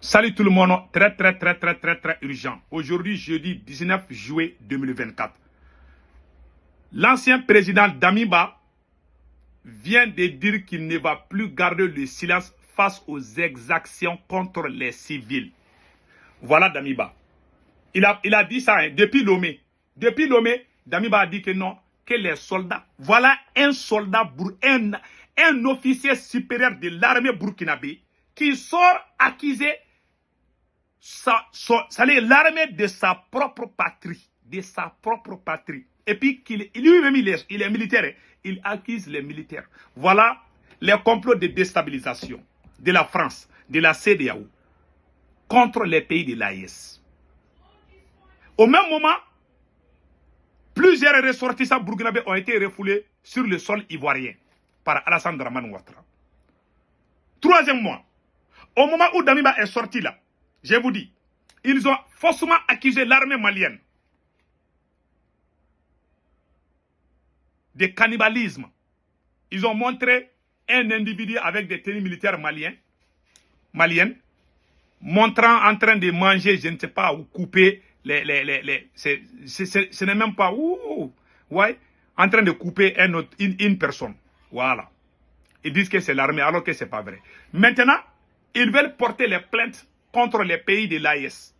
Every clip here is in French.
Salut tout le monde, très urgent. Aujourd'hui, jeudi 19 juillet 2024. L'ancien président Damiba vient de dire qu'il ne va plus garder le silence face aux exactions contre les civils. Voilà Damiba. Il a dit ça hein, depuis Lomé. Depuis Lomé, Damiba a dit que non, que les soldats, voilà un soldat, un officier supérieur de l'armée burkinabé qui sort accusé l'armée de sa propre patrie. De sa propre patrie. Et puis lui-même, il est militaire. Hein. Il accuse les militaires. Voilà les complots de déstabilisation de la France, de la CEDEAO, contre les pays de l'AES. Au même moment, plusieurs ressortissants burkinabés ont été refoulés sur le sol ivoirien par Alassane Dramane Ouattara. Troisièmement, au moment où Damiba est sorti là, je vous dis, ils ont faussement accusé l'armée malienne de cannibalisme. Ils ont montré un individu avec des tenues militaires maliennes, montrant en train de manger, je ne sais pas, ou couper ce n'est même pas ouais, en train de couper une personne. Voilà. Ils disent que c'est l'armée alors que ce n'est pas vrai. Maintenant, ils veulent porter les plaintes contre les pays de l'AES.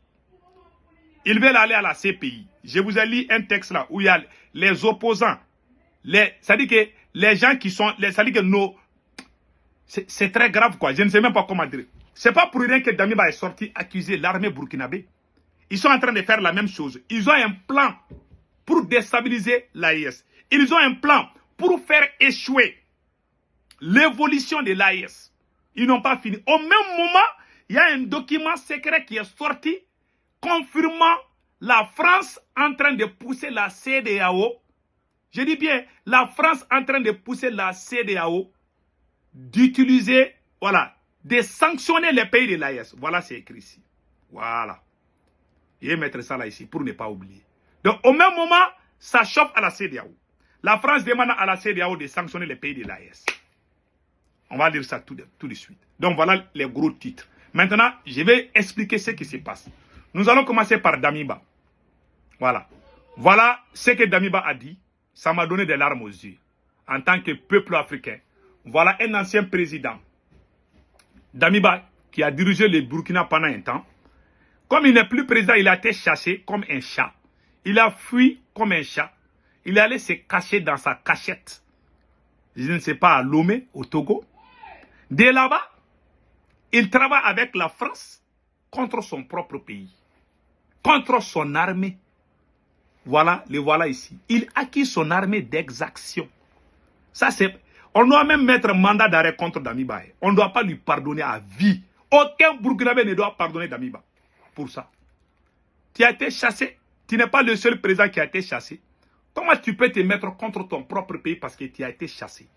Ils veulent aller à la CPI. Je vous ai lu un texte là où il y a les opposants. C'est-à-dire que les gens qui sont... C'est-à-dire que nos... C'est très grave quoi. Je ne sais même pas comment dire. C'est pas pour rien que Damiba est sorti accuser l'armée burkinabé. Ils sont en train de faire la même chose. Ils ont un plan pour déstabiliser l'AES. Ils ont un plan pour faire échouer l'évolution de l'AES. Ils n'ont pas fini. Au même moment, il y a un document secret qui est sorti confirmant la France en train de pousser la CEDEAO. Je dis bien, la France en train de pousser la CEDEAO d'utiliser, voilà, de sanctionner les pays de l'AES. Voilà, c'est écrit ici. Voilà. Je vais mettre ça là ici pour ne pas oublier. Donc, au même moment, ça chauffe à la CEDEAO. La France demande à la CEDEAO de sanctionner les pays de l'AES. On va lire ça tout de suite. Donc, voilà les gros titres. Maintenant, je vais expliquer ce qui se passe. Nous allons commencer par Damiba. Voilà. Voilà ce que Damiba a dit. Ça m'a donné des larmes aux yeux. En tant que peuple africain. Voilà un ancien président. Damiba, qui a dirigé le Burkina pendant un temps. Comme il n'est plus président, il a été chassé comme un chat. Il a fui comme un chat. Il est allé se cacher dans sa cachette. Je ne sais pas, à Lomé, au Togo. Dès là-bas, il travaille avec la France contre son propre pays. Contre son armée. Voilà, le voilà ici. Il accuse son armée d'exaction. Ça, c'est... On doit même mettre un mandat d'arrêt contre Damiba. On ne doit pas lui pardonner à vie. Aucun Burkinabé ne doit pardonner Damiba. Pour ça. Tu as été chassé. Tu n'es pas le seul président qui a été chassé. Comment tu peux te mettre contre ton propre pays parce que tu as été chassé?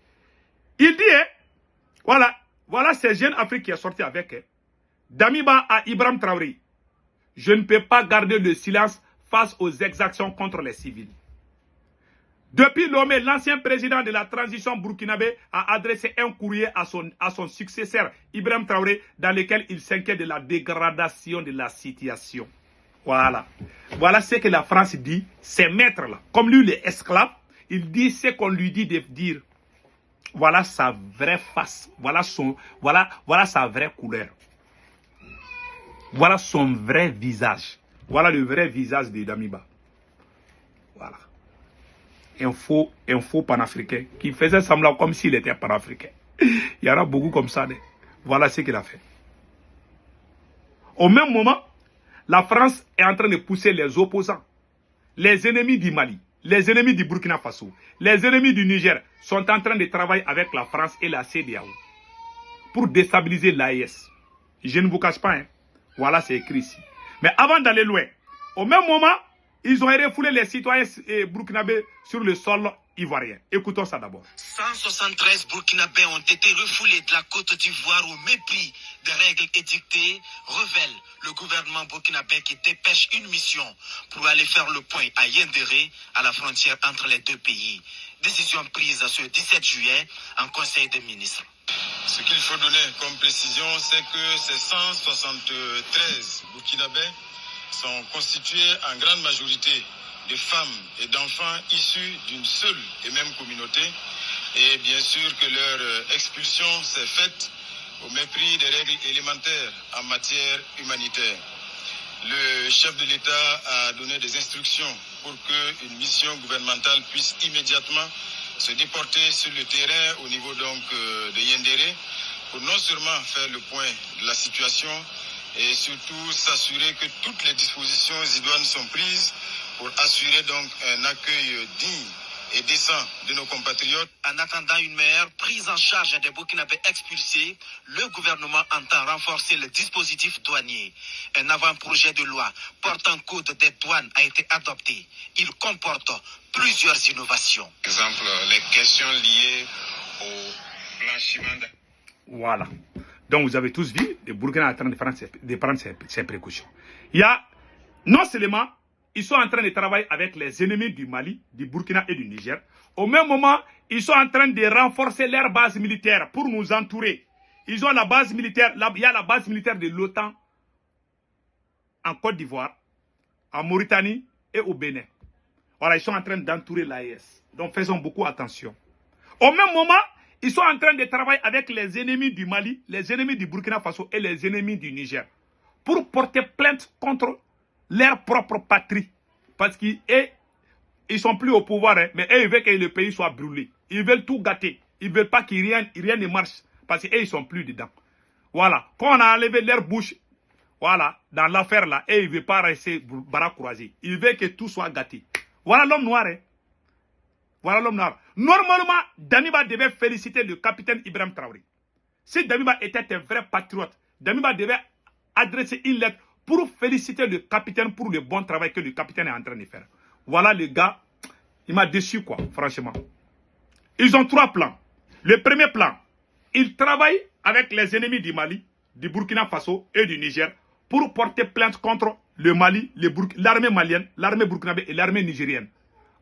Il dit, hein, voilà ces jeunes Afrique qui est sorti avec. Hein, Damiba à Ibrahim Traoré. Je ne peux pas garder le silence face aux exactions contre les civils. Depuis Lomé, l'ancien président de la transition burkinabé a adressé un courrier à son successeur, Ibrahim Traoré, dans lequel il s'inquiète de la dégradation de la situation. Voilà. Voilà ce que la France dit, ces maîtres-là. Comme lui, il est esclave, il dit ce qu'on lui dit de dire. Voilà sa vraie face. Voilà sa vraie couleur. Voilà son vrai visage. Voilà le vrai visage de Damiba. Voilà. Un faux panafricain qui faisait semblant comme s'il était panafricain. Il y en a beaucoup comme ça. Voilà ce qu'il a fait. Au même moment, la France est en train de pousser les opposants. Les ennemis du Mali, les ennemis du Burkina Faso, les ennemis du Niger sont en train de travailler avec la France et la CEDEAO pour déstabiliser l'AES. Je ne vous cache pas, hein. Voilà, c'est écrit ici. Mais avant d'aller loin, au même moment, ils ont refoulé les citoyens burkinabés sur le sol ivoirien. Écoutons ça d'abord. 173 Burkinabés ont été refoulés de la Côte d'Ivoire au mépris des règles édictées, révèle le gouvernement burkinabé qui dépêche une mission pour aller faire le point à Yendéré, à la frontière entre les deux pays. Décision prise ce 17 juillet en Conseil des ministres. Ce qu'il faut donner comme précision, c'est que ces 173 Burkinabés sont constitués en grande majorité de femmes et d'enfants issus d'une seule et même communauté. Et bien sûr que leur expulsion s'est faite au mépris des règles élémentaires en matière humanitaire. Le chef de l'État a donné des instructions pour qu'une mission gouvernementale puisse immédiatement se déporter sur le terrain au niveau donc de Yendéré pour non seulement faire le point de la situation et surtout s'assurer que toutes les dispositions idoines sont prises pour assurer donc un accueil digne et décent de nos compatriotes. En attendant une meilleure prise en charge des Burkinabés expulsés, le gouvernement entend renforcer le dispositif douanier. Un avant-projet de loi portant code des douanes a été adopté. Il comporte plusieurs innovations. Par exemple, les questions liées au blanchiment. Voilà. Donc vous avez tous vu, le Burkina est en train de prendre ses précautions. Il y a, non seulement, ils sont en train de travailler avec les ennemis du Mali, du Burkina et du Niger. Au même moment, ils sont en train de renforcer leur base militaire pour nous entourer. Ils ont la base militaire, il y a la base militaire de l'OTAN en Côte d'Ivoire, en Mauritanie et au Bénin. Voilà, ils sont en train d'entourer l'AES. Donc faisons beaucoup attention. Au même moment, ils sont en train de travailler avec les ennemis du Mali, les ennemis du Burkina Faso et les ennemis du Niger pour porter plainte contre leur propre patrie. Parce qu'ils ne sont plus au pouvoir, hein, mais eux, ils veulent que le pays soit brûlé. Ils veulent tout gâter. Ils ne veulent pas que rien ne marche. Parce qu'eux, ils ne sont plus dedans. Voilà. Quand on a enlevé leur bouche, voilà, dans l'affaire là, et ils ne veulent pas rester bras croisés. Ils veulent que tout soit gâté. Voilà l'homme noir. Hein. Voilà l'homme noir. Normalement, Damiba devait féliciter le capitaine Ibrahim Traoré. Si Damiba était un vrai patriote, Damiba devait adresser une lettre pour féliciter le capitaine pour le bon travail que le capitaine est en train de faire. Voilà le gars, il m'a déçu quoi, franchement. Ils ont 3 plans. Le premier plan, ils travaillent avec les ennemis du Mali, du Burkina Faso et du Niger pour porter plainte contre le Mali, l'armée malienne, l'armée burkinabé et l'armée nigérienne,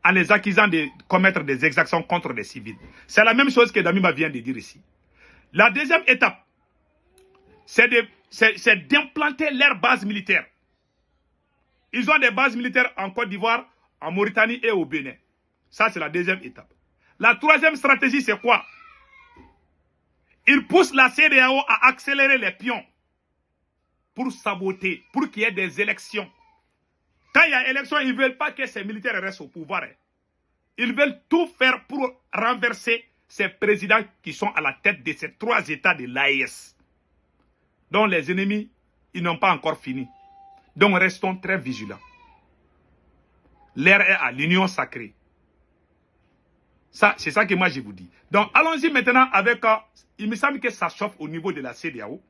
en les accusant de commettre des exactions contre les civils. C'est la même chose que Damiba vient de dire ici. La deuxième étape, c'est d'implanter leur base militaire. Ils ont des bases militaires en Côte d'Ivoire, en Mauritanie et au Bénin. Ça, c'est la deuxième étape. La troisième stratégie, c'est quoi? Ils poussent la CEDEAO à accélérer les pions pour saboter, pour qu'il y ait des élections. Quand il y a élection, ils ne veulent pas que ces militaires restent au pouvoir. Ils veulent tout faire pour renverser ces présidents qui sont à la tête de ces 3 États de l'AES. Donc les ennemis, ils n'ont pas encore fini. Donc restons très vigilants. L'air est à l'union sacrée. Ça, c'est ça que moi je vous dis. Donc allons-y maintenant avec, il me semble que ça chauffe au niveau de la CEDEAO.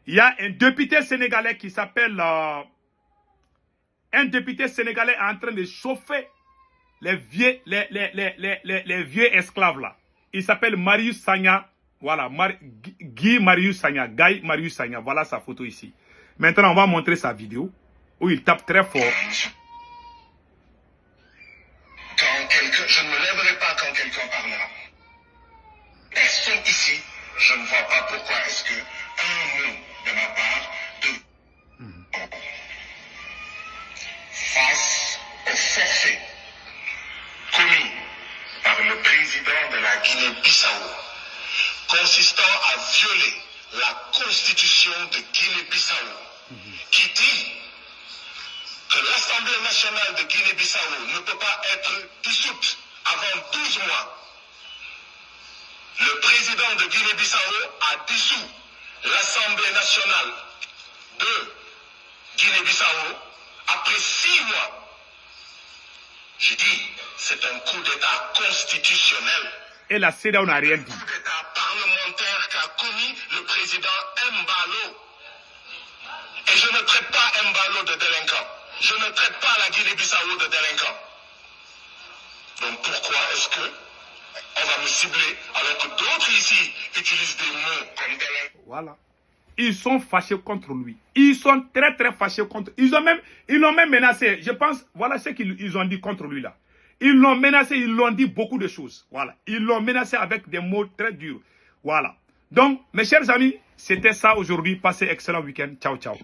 Il y a un député sénégalais qui s'appelle, un député sénégalais est en train de chauffer les vieux esclaves là. Il s'appelle Marius Sagna. Voilà, Guy Marius Sagna. Voilà sa photo ici. Maintenant, on va montrer sa vidéo où il tape très fort. Je ne me lèverai pas quand quelqu'un parlera. Personne ici, je ne vois pas pourquoi est-ce que un mot de ma part face au forfait commis par le président de la Guinée-Bissau consistant à violer la constitution de Guinée-Bissau qui dit que l'Assemblée nationale de Guinée-Bissau ne peut pas être dissoute avant 12 mois. Le président de Guinée-Bissau a dissous l'Assemblée nationale de Guinée-Bissau après 6 mois. Je dis, c'est un coup d'État constitutionnel. Et la CEDEAO n'a rien dit. Un coup d'État parlementaire qu'a commis le président Embalo. Et je ne traite pas Embalo de délinquant. Je ne traite pas la Guinée-Bissau de délinquant. Donc pourquoi est-ce que on va me cibler alors que d'autres ici utilisent des mots comme délinquant? Voilà. Ils sont fâchés contre lui. Ils sont très très fâchés contre lui. Ils l'ont même menacé. Je pense, voilà ce qu'ils ont dit contre lui là. Ils l'ont menacé, ils l'ont dit beaucoup de choses. Voilà. Ils l'ont menacé avec des mots très durs. Voilà. Donc, mes chers amis, c'était ça aujourd'hui. Passez excellent week-end. Ciao, ciao.